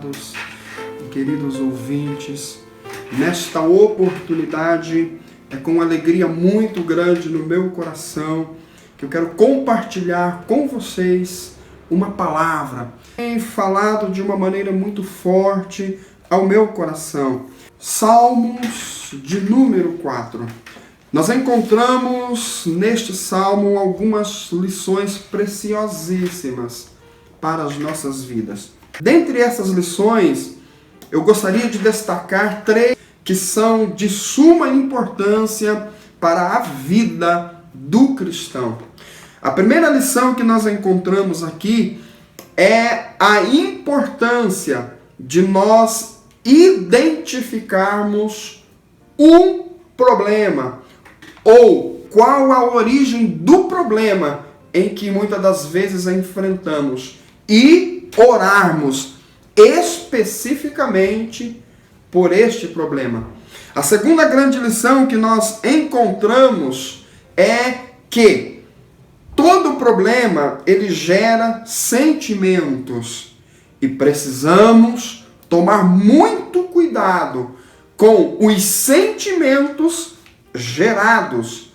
amados e queridos ouvintes. Nesta oportunidade, é com alegria muito grande no meu coração que eu quero compartilhar com vocês uma palavra. Tem falado de uma maneira muito forte ao meu coração. Salmos de número 4. Nós encontramos neste salmo algumas lições preciosíssimas para as nossas vidas. Dentre essas lições, eu gostaria de destacar 3 que são de suma importância para a vida do cristão. A primeira lição que nós encontramos aqui é a importância de nós identificarmos um problema, ou qual a origem do problema em que muitas das vezes enfrentamos, e orarmos especificamente por este problema. A segunda grande lição que nós encontramos é que todo problema ele gera sentimentos e precisamos tomar muito cuidado com os sentimentos gerados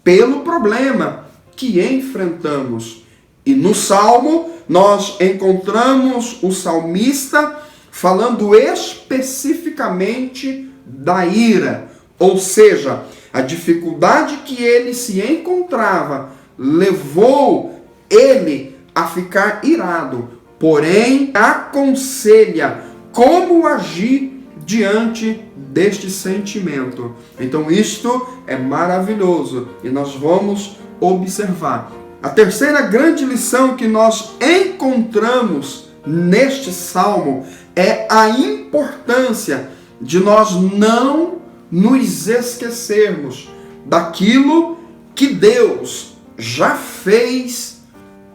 pelo problema que enfrentamos. E no Salmo nós encontramos o salmista falando especificamente da ira, ou seja, a dificuldade que ele se encontrava levou ele a ficar irado, porém aconselha como agir diante deste sentimento. Então isto é maravilhoso e nós vamos observar. A terceira grande lição que nós encontramos neste salmo é a importância de nós não nos esquecermos daquilo que Deus já fez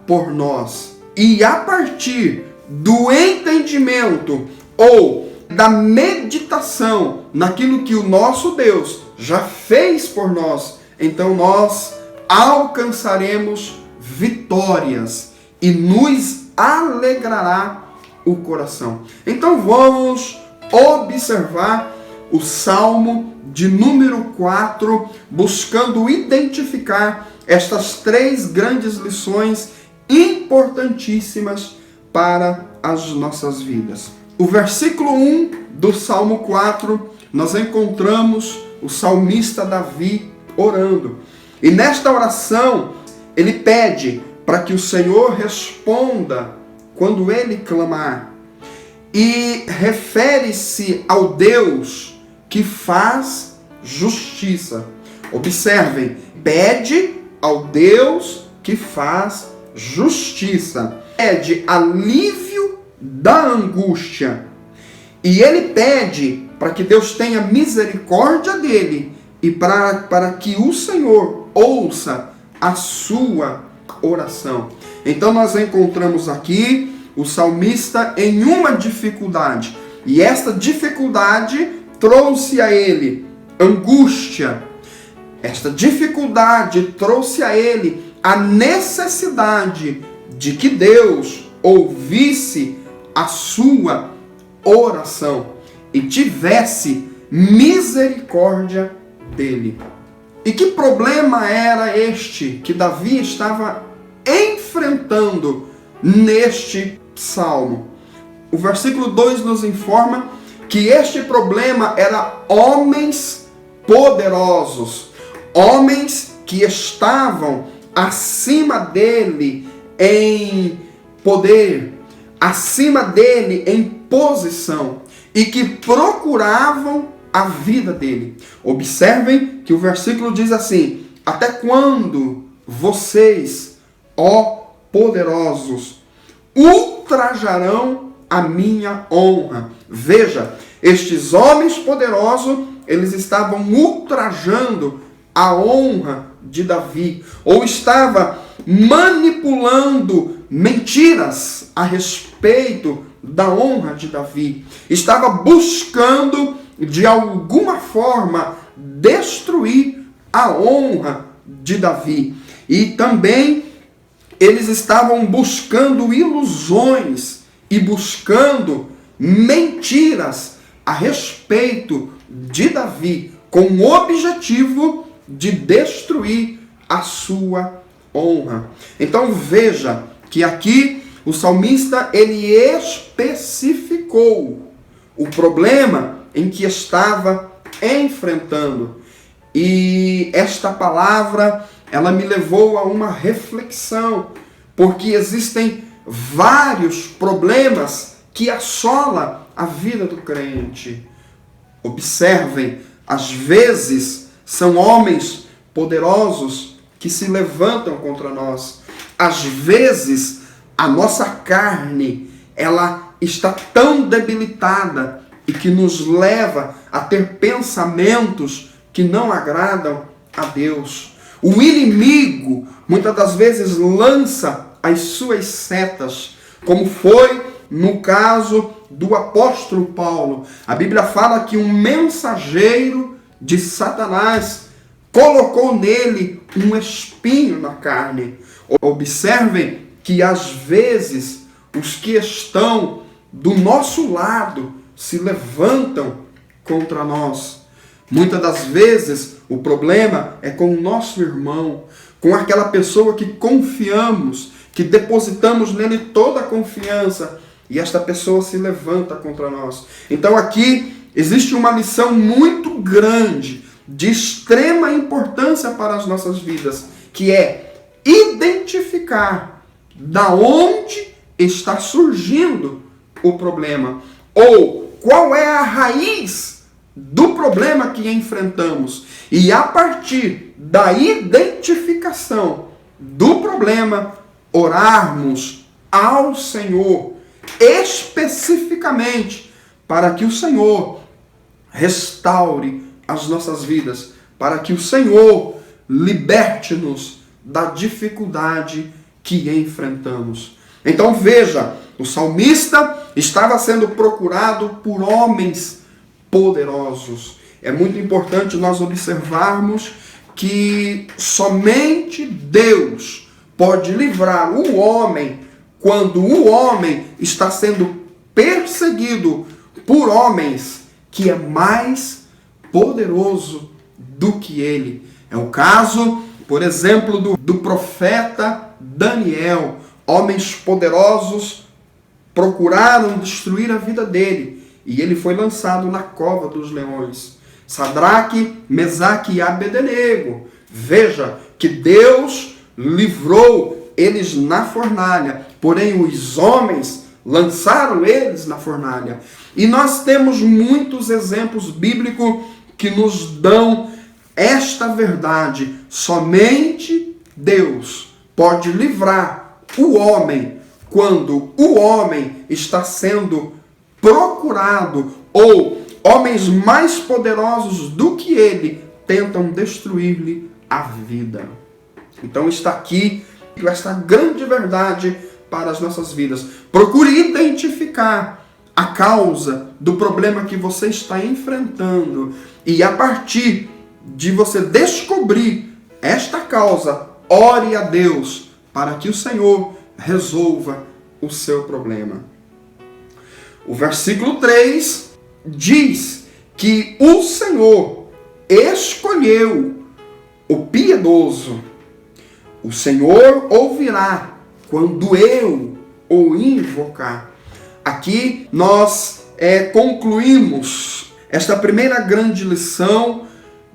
por nós. E a partir do entendimento ou da meditação naquilo que o nosso Deus já fez por nós, então nós alcançaremos vitórias e nos alegrará o coração. Então vamos observar o Salmo de número 4, buscando identificar estas 3 grandes lições importantíssimas para as nossas vidas. O versículo 1 do Salmo 4, nós encontramos o salmista Davi orando. E nesta oração, ele pede para que o Senhor responda quando ele clamar. E refere-se ao Deus que faz justiça. Observem, pede ao Deus que faz justiça. Pede alívio da angústia. E ele pede para que Deus tenha misericórdia dele e para que o Senhor ouça a sua oração. Então nós encontramos aqui o salmista em uma dificuldade. E esta dificuldade trouxe a ele angústia. Esta dificuldade trouxe a ele a necessidade de que Deus ouvisse a sua oração e tivesse misericórdia dele. E que problema era este que Davi estava enfrentando neste salmo? O versículo 2 nos informa que este problema era homens poderosos, homens que estavam acima dele em poder, acima dele em posição e que procuravam a vida dele. Observem que o versículo diz assim: até quando vocês, ó poderosos, ultrajarão a minha honra? Veja, estes homens poderosos, eles estavam ultrajando a honra de Davi, ou estava manipulando mentiras a respeito da honra de Davi. Estava buscando de alguma forma destruir a honra de Davi. E também eles estavam buscando ilusões e buscando mentiras a respeito de Davi, com o objetivo de destruir a sua honra. Então veja que aqui o salmista ele especificou o problema em que estava enfrentando. E esta palavra, ela me levou a uma reflexão, porque existem vários problemas que assolam a vida do crente. Observem, às vezes são homens poderosos que se levantam contra nós. Às vezes a nossa carne, ela está tão debilitada e que nos leva a ter pensamentos que não agradam a Deus. O inimigo muitas das vezes lança as suas setas, como foi no caso do apóstolo Paulo. A Bíblia fala que um mensageiro de Satanás colocou nele um espinho na carne. Observem que às vezes os que estão do nosso lado se levantam contra nós. Muitas das vezes o problema é com o nosso irmão, com aquela pessoa que confiamos, que depositamos nele toda a confiança, e esta pessoa se levanta contra nós. Então aqui existe uma lição muito grande, de extrema importância para as nossas vidas, que é identificar da onde está surgindo o problema, ou qual é a raiz do problema que enfrentamos. E a partir da identificação do problema, orarmos ao Senhor especificamente para que o Senhor restaure as nossas vidas, para que o Senhor liberte-nos da dificuldade que enfrentamos. Então veja, o salmista estava sendo procurado por homens poderosos. É muito importante nós observarmos que somente Deus pode livrar o homem quando o homem está sendo perseguido por homens que é mais poderoso do que ele. É o caso, por exemplo, do profeta Daniel. Homens poderosos procuraram destruir a vida dele e ele foi lançado na cova dos leões. Sadraque, Mesaque e Abednego. Veja que Deus livrou eles na fornalha, porém os homens lançaram eles na fornalha. E nós temos muitos exemplos bíblicos que nos dão esta verdade. Somente Deus pode livrar o homem quando o homem está sendo procurado, ou homens mais poderosos do que ele tentam destruir-lhe a vida. Então está aqui esta grande verdade para as nossas vidas. Procure identificar a causa do problema que você está enfrentando e a partir de você descobrir esta causa, ore a Deus para que o Senhor resolva o seu problema. O versículo 3 diz que o Senhor escolheu o piedoso. O Senhor ouvirá quando eu o invocar. Aqui nós concluímos esta primeira grande lição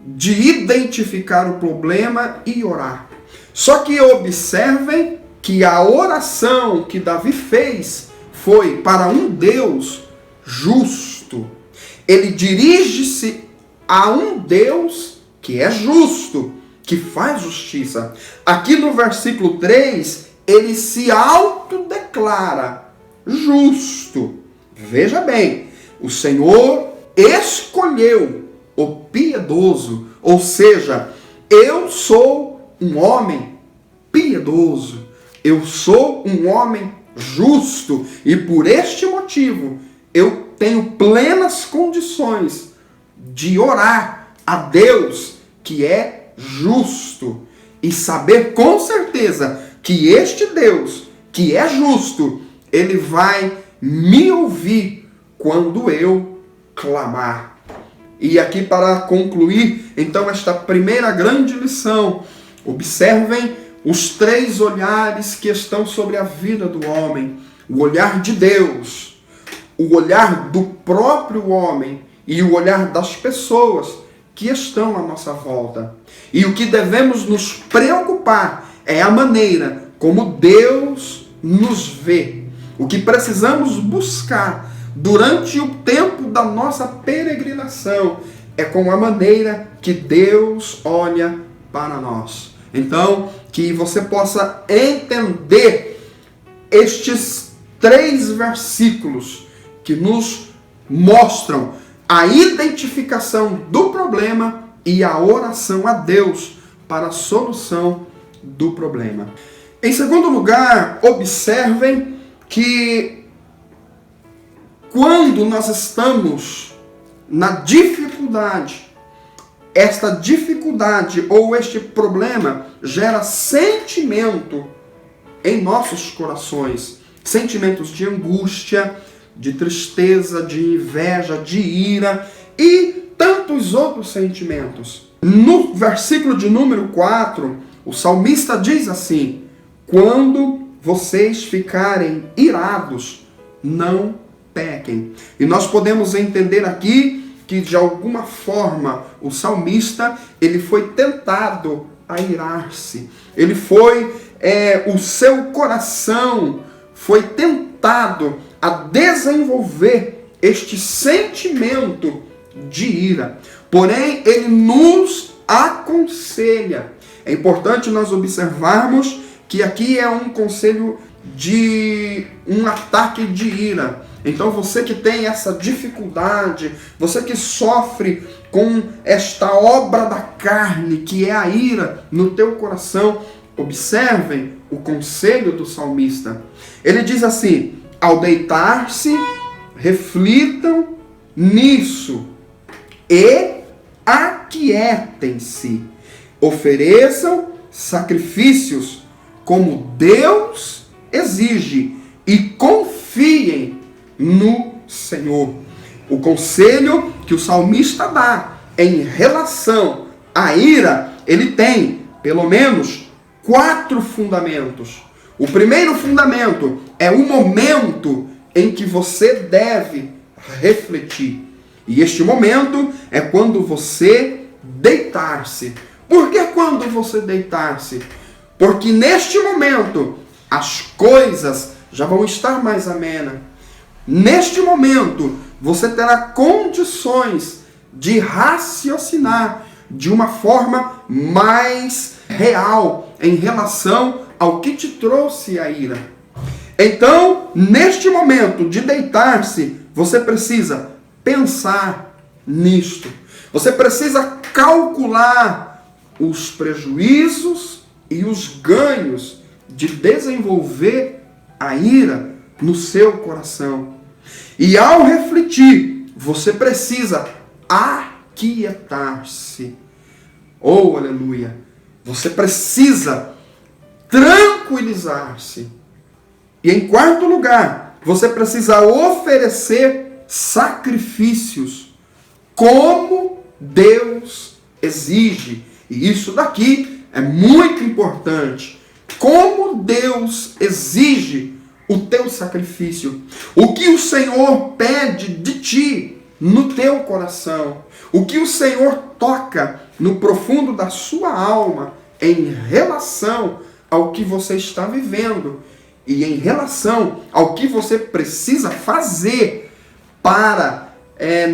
de identificar o problema e orar. Só que observem que a oração que Davi fez foi para um Deus justo. Ele dirige-se a um Deus que é justo, que faz justiça. Aqui no versículo 3, ele se autodeclara justo. Veja bem, o Senhor escolheu o piedoso, ou seja, eu sou um homem piedoso, eu sou um homem justo, e por este motivo eu tenho plenas condições de orar a Deus que é justo e saber com certeza que este Deus que é justo, ele vai me ouvir quando eu clamar. E aqui, para concluir, então, esta primeira grande lição, observem os 3 olhares que estão sobre a vida do homem. O olhar de Deus, o olhar do próprio homem e o olhar das pessoas que estão à nossa volta. E o que devemos nos preocupar é a maneira como Deus nos vê. O que precisamos buscar durante o tempo da nossa peregrinação é com a maneira que Deus olha para nós. Então, que você possa entender estes 3 versículos que nos mostram a identificação do problema e a oração a Deus para a solução do problema. Em segundo lugar, observem que quando nós estamos na dificuldade, esta dificuldade ou este problema gera sentimento em nossos corações, sentimentos de angústia, de tristeza, de inveja, de ira e tantos outros sentimentos. No versículo de número 4, o salmista diz assim: quando vocês ficarem irados, não pequem. E nós podemos entender aqui que, de alguma forma, o salmista ele foi tentado a irar-se. Ele foi, o seu coração foi tentado a desenvolver este sentimento de ira. Porém, ele nos aconselha. É importante nós observarmos que aqui é um conselho de um ataque de ira. Então você que tem essa dificuldade, você que sofre com esta obra da carne, que é a ira no teu coração, observem o conselho do salmista. Ele diz assim: ao deitar-se, reflitam nisso e aquietem-se. Ofereçam sacrifícios como Deus exige e confiem no Senhor. O conselho que o salmista dá em relação à ira, ele tem pelo menos 4 fundamentos. O primeiro fundamento é o momento em que você deve refletir. E este momento é quando você deitar-se. Por que quando você deitar-se? Porque neste momento as coisas já vão estar mais amenas. Neste momento você terá condições de raciocinar de uma forma mais real em relação ao que te trouxe a ira. Então, neste momento de deitar-se, você precisa pensar nisto. Você precisa calcular os prejuízos e os ganhos de desenvolver a ira no seu coração. E ao refletir, você precisa aquietar-se. Oh, aleluia! Você precisa tranquilizar-se. E em quarto lugar, você precisa oferecer sacrifícios como Deus exige. E isso daqui é muito importante. Como Deus exige o teu sacrifício. O que o Senhor pede de ti no teu coração. O que o Senhor toca no profundo da sua alma em relação ao que você está vivendo e em relação ao que você precisa fazer para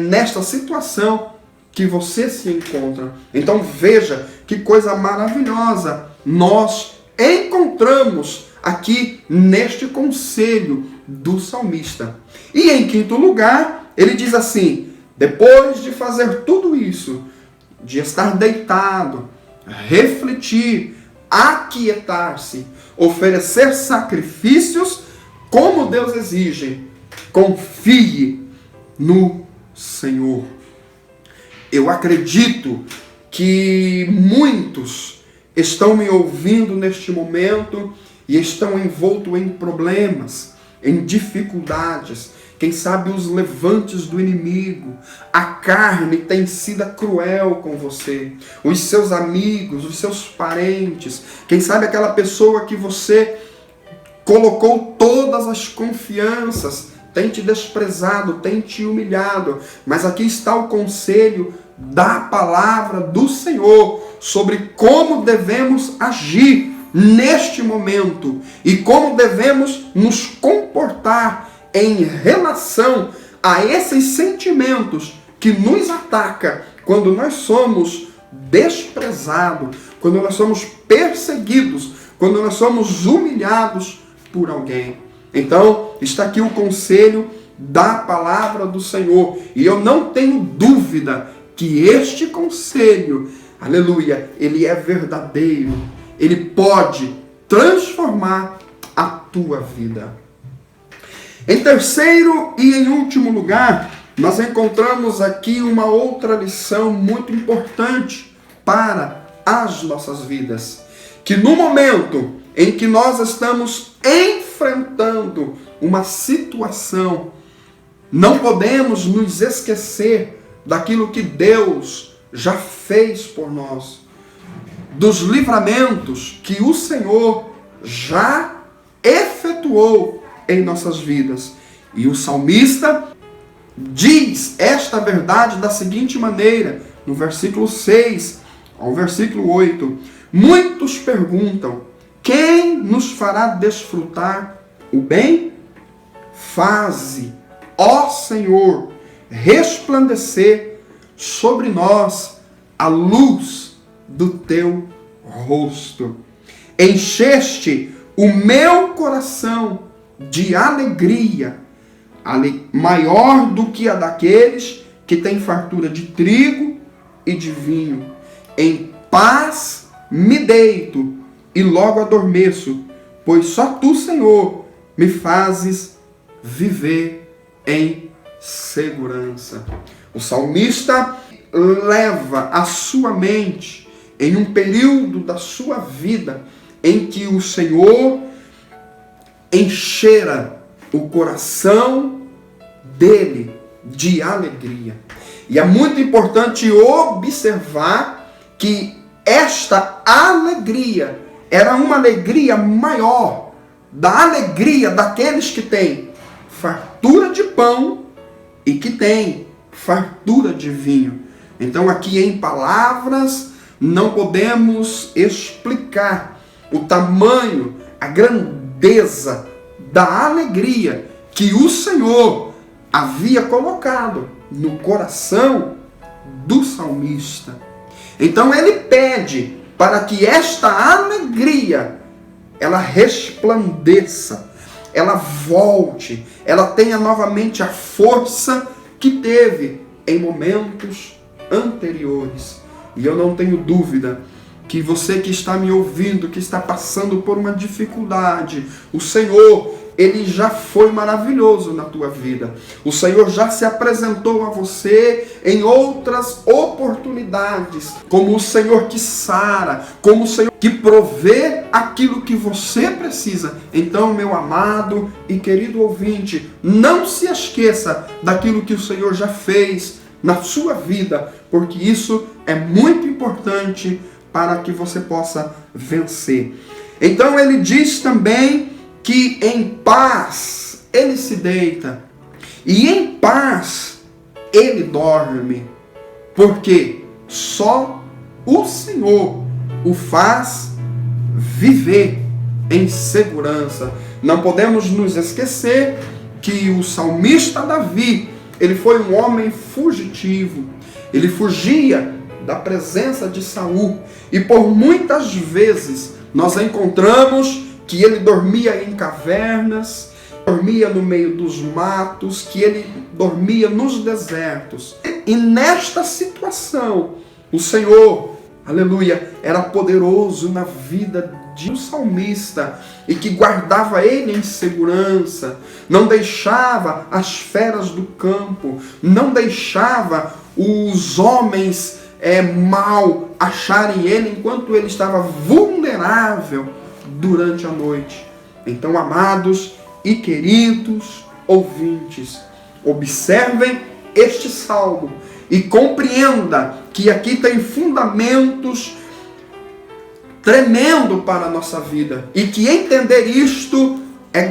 nesta situação que você se encontra. Então veja que coisa maravilhosa nós encontramos aqui neste conselho do salmista. E em quinto lugar, ele diz assim: depois de fazer tudo isso, de estar deitado, refletir, aquietar-se, oferecer sacrifícios como Deus exige, confie no Senhor. Eu acredito que muitos estão me ouvindo neste momento e estão envoltos em problemas, em dificuldades, quem sabe os levantes do inimigo, a carne tem sido cruel com você, os seus amigos, os seus parentes, quem sabe aquela pessoa que você colocou todas as confianças, tem te desprezado, tem te humilhado, mas aqui está o conselho da palavra do Senhor sobre como devemos agir neste momento e como devemos nos comportar em relação a esses sentimentos que nos atacam quando nós somos desprezados, quando nós somos perseguidos, quando nós somos humilhados por alguém. Então, está aqui o conselho da palavra do Senhor. E eu não tenho dúvida que este conselho, aleluia, ele é verdadeiro. Ele pode transformar a tua vida. Em terceiro e em último lugar, nós encontramos aqui uma outra lição muito importante para as nossas vidas. Que no momento em que nós estamos enfrentando uma situação, não podemos nos esquecer daquilo que Deus já fez por nós, dos livramentos que o Senhor já efetuou em nossas vidas. E o salmista diz esta verdade da seguinte maneira, no versículo 6 ao versículo 8. Muitos perguntam: quem nos fará desfrutar o bem? Faze, ó Senhor, resplandecer sobre nós a luz do teu rosto. Encheste o meu coração de alegria, maior do que a daqueles que têm fartura de trigo e de vinho. Em paz me deito e logo adormeço, pois só tu, Senhor, me fazes viver em segurança. O salmista leva a sua mente em um período da sua vida em que o Senhor enchera o coração dele de alegria. E é muito importante observar que esta alegria era uma alegria maior da alegria daqueles que têm fartura de pão e que têm fartura de vinho. Então aqui em palavras não podemos explicar o tamanho, a grandeza da alegria que o Senhor havia colocado no coração do salmista. Então ele pede para que esta alegria ela resplandeça, ela volte, ela tenha novamente a força que teve em momentos anteriores. E eu não tenho dúvida que você que está me ouvindo, que está passando por uma dificuldade, o Senhor, Ele já foi maravilhoso na tua vida. O Senhor já se apresentou a você em outras oportunidades, como o Senhor que sara, como o Senhor que provê aquilo que você precisa. Então, meu amado e querido ouvinte, não se esqueça daquilo que o Senhor já fez na sua vida, porque isso é muito importante para que você possa vencer. Então ele diz também que em paz ele se deita e em paz ele dorme, porque só o Senhor o faz viver em segurança. Não podemos nos esquecer que o salmista Davi, ele foi um homem fugitivo. Ele fugia da presença de Saul. E por muitas vezes nós encontramos que ele dormia em cavernas, dormia no meio dos matos, que ele dormia nos desertos. E nesta situação, o Senhor, aleluia, era poderoso na vida de um salmista e que guardava ele em segurança, não deixava as feras do campo, não deixava os homens mal acharem ele enquanto ele estava vulnerável durante a noite. Então, amados e queridos ouvintes, Observem este salmo e compreenda que aqui tem fundamentos tremendo para a nossa vida e que entender isto é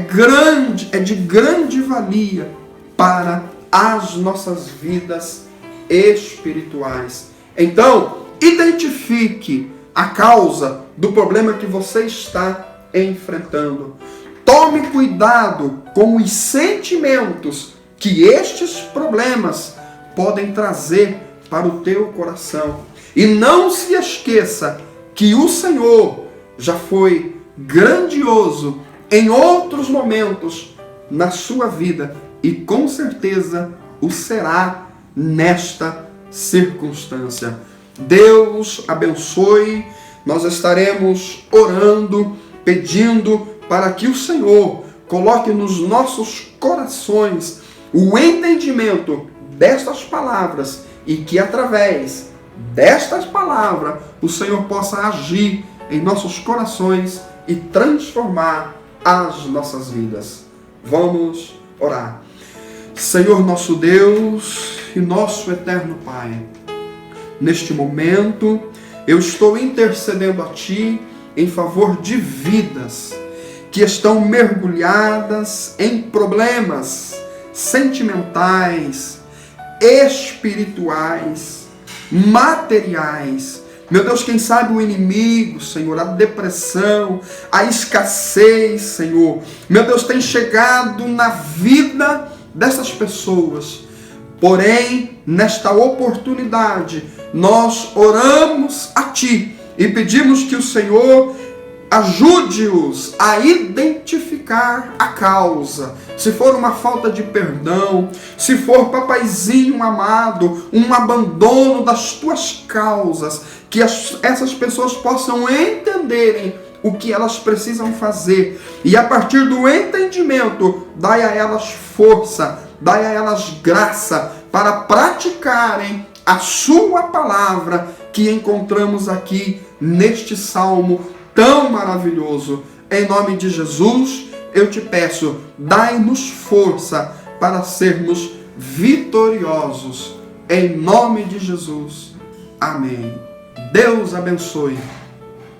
de grande valia para as nossas vidas espirituais. Então, identifique a causa do problema que você está enfrentando. Tome cuidado com os sentimentos que estes problemas podem trazer para o teu coração. E não se esqueça que o Senhor já foi grandioso em outros momentos na sua vida e com certeza o será nesta circunstância. Deus abençoe. Nós estaremos orando, pedindo para que o Senhor coloque nos nossos corações o entendimento destas palavras e que através destas palavras o Senhor possa agir em nossos corações e transformar as nossas vidas. Vamos orar. Senhor nosso Deus e nosso eterno Pai, neste momento eu estou intercedendo a Ti em favor de vidas que estão mergulhadas em problemas sentimentais, espirituais, materiais. Meu Deus, quem sabe o inimigo, Senhor, a depressão, a escassez, Senhor, meu Deus, tem chegado na vida dessas pessoas. Porém, nesta oportunidade, nós oramos a Ti e pedimos que o Senhor ajude-os a identificar a causa. Se for uma falta de perdão, se for, papaizinho amado, um abandono das Tuas causas, que essas pessoas possam entenderem o que elas precisam fazer. E a partir do entendimento, dai a elas força, dai a elas graça para praticarem a Sua palavra que encontramos aqui neste salmo tão maravilhoso. Em nome de Jesus, eu te peço, dai-nos força para sermos vitoriosos. Em nome de Jesus. Amém. Deus abençoe.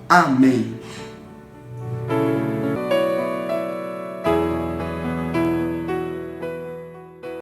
Amém.